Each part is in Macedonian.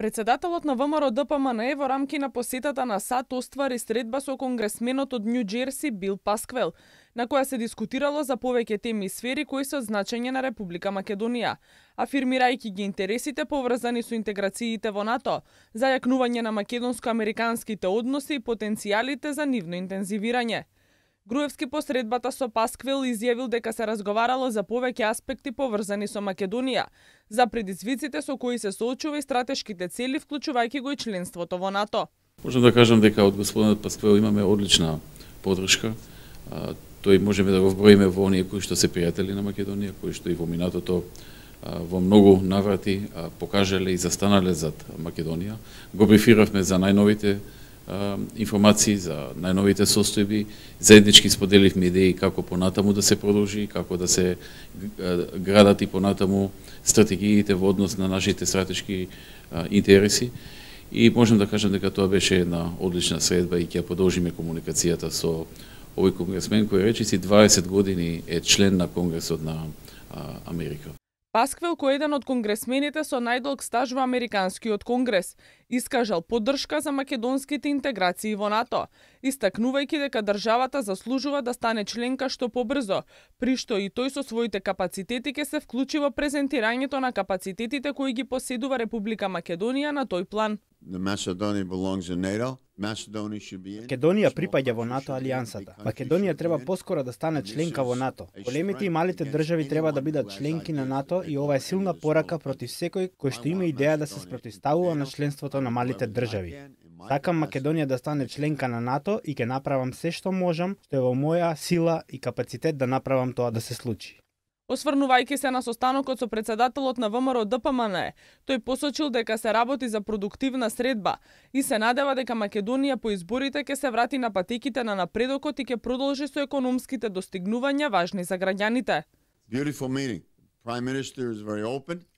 Председателот на ВМРО ДПМНЕ во рамки на посетата на САД оствари средба со конгресменот од Њу Џерси Бил Пасквел, на која се дискутирало за повеќе теми и сфери кои се од значење на Република Македонија, афирмирајќи ги интересите поврзани со интеграциите во НАТО, зајакнување на македонско-американските односи и потенцијалите за нивно интензивирање. Груевски по средбата со Пасквел изјавил дека се разговарало за повеќе аспекти поврзани со Македонија, за предизвиците со кои се соочува и стратешките цели, вклучувајќи го и членството во НАТО. Можам да кажам дека од господинот Пасквел имаме одлична поддршка. Тој можеме да го вброиме во оние кои што се пријатели на Македонија, кои што и во минатото во многу наврати покажале и застанале зад Македонија. Го брифиравме за најновите информации, за најновите состојби, заеднички споделивме идеи како понатаму да се продолжи, како да се градат и понатаму стратегиите во однос на нашите стратешки интереси. И можем да кажем дека тоа беше една одлична средба и ќе продолжиме комуникацијата со овој конгресмен кој речиси 20 години е член на Конгресот на Америка. Пасквел, кој е еден од конгресмените со најдолг стаж во Американскиот конгрес, искажал поддршка за македонските интеграции во НАТО, истакнувајќи дека државата заслужува да стане членка што побрзо, при што и тој со своите капацитети ќе се вклучи во презентирањето на капацитетите кои ги поседува Република Македонија на тој план. Македонија припаѓа во НАТО алијансата. Македонија треба поскоро да стане членка во НАТО. Големите и малите држави треба да бидат членки на НАТО и ова е силна порака против секој кој што има идеја да се спротивставува на членството на малите држави. Сакам Македонија да стане членка на НАТО и ќе направам се што можам, што е во моја сила и капацитет да направам тоа да се случи. Осврнувајќи се на состанокот со председателот на ВМРО ДПМНЕ, тој посочил дека се работи за продуктивна средба и се надева дека Македонија по изборите ќе се врати на патеките на напредокот и ќе продолжи со економските достигнувања важни за граѓаните.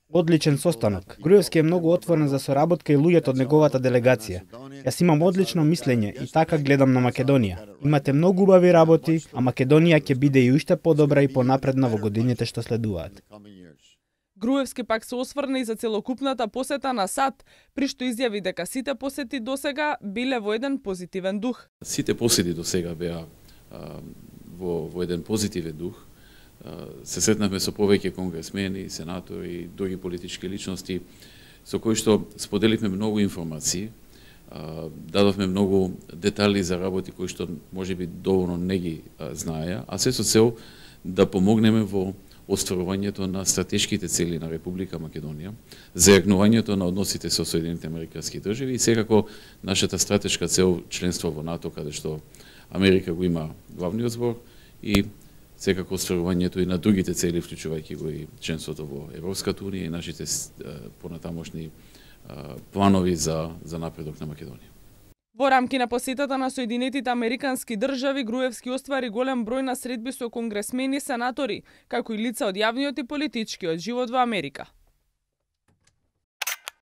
Одличен состанок. Груевски е многу отворен за соработка и луѓето од неговата делегација. Јас имам одлично мислење и така гледам на Македонија. Имате многу убави работи, а Македонија ќе биде и уште подобра и понапредна во годините што следуваат. Груевски пак се осврна и за целокупната посета на САД, при што изјави дека сите посети досега биле во еден позитивен дух. Сите посети досега беа во еден позитивен дух. Се сретнавме со повеќе конгресмени, сенатори и други политички личности со кои што споделивме многу информации, дадовме многу детали за работи кои што можеби доволно не ги знаеа, а се со цел да помогнеме во остварувањето на стратешките цели на Република Македонија, зајакнувањето на односите со Соединените Американски држави и секако нашата стратешка цел членство во НАТО, каде што Америка го има главниот збор и секако остварувањето и на другите цели, вклучувајќи го и членството во Европската унија и нашите понатамошни планови за напредок на Македонија. Во рамки на посетата на Соединетите Американски држави, Груевски оствари голем број на средби со конгресмени и сенатори, како и лица од јавниот и политичкиот живот во Америка.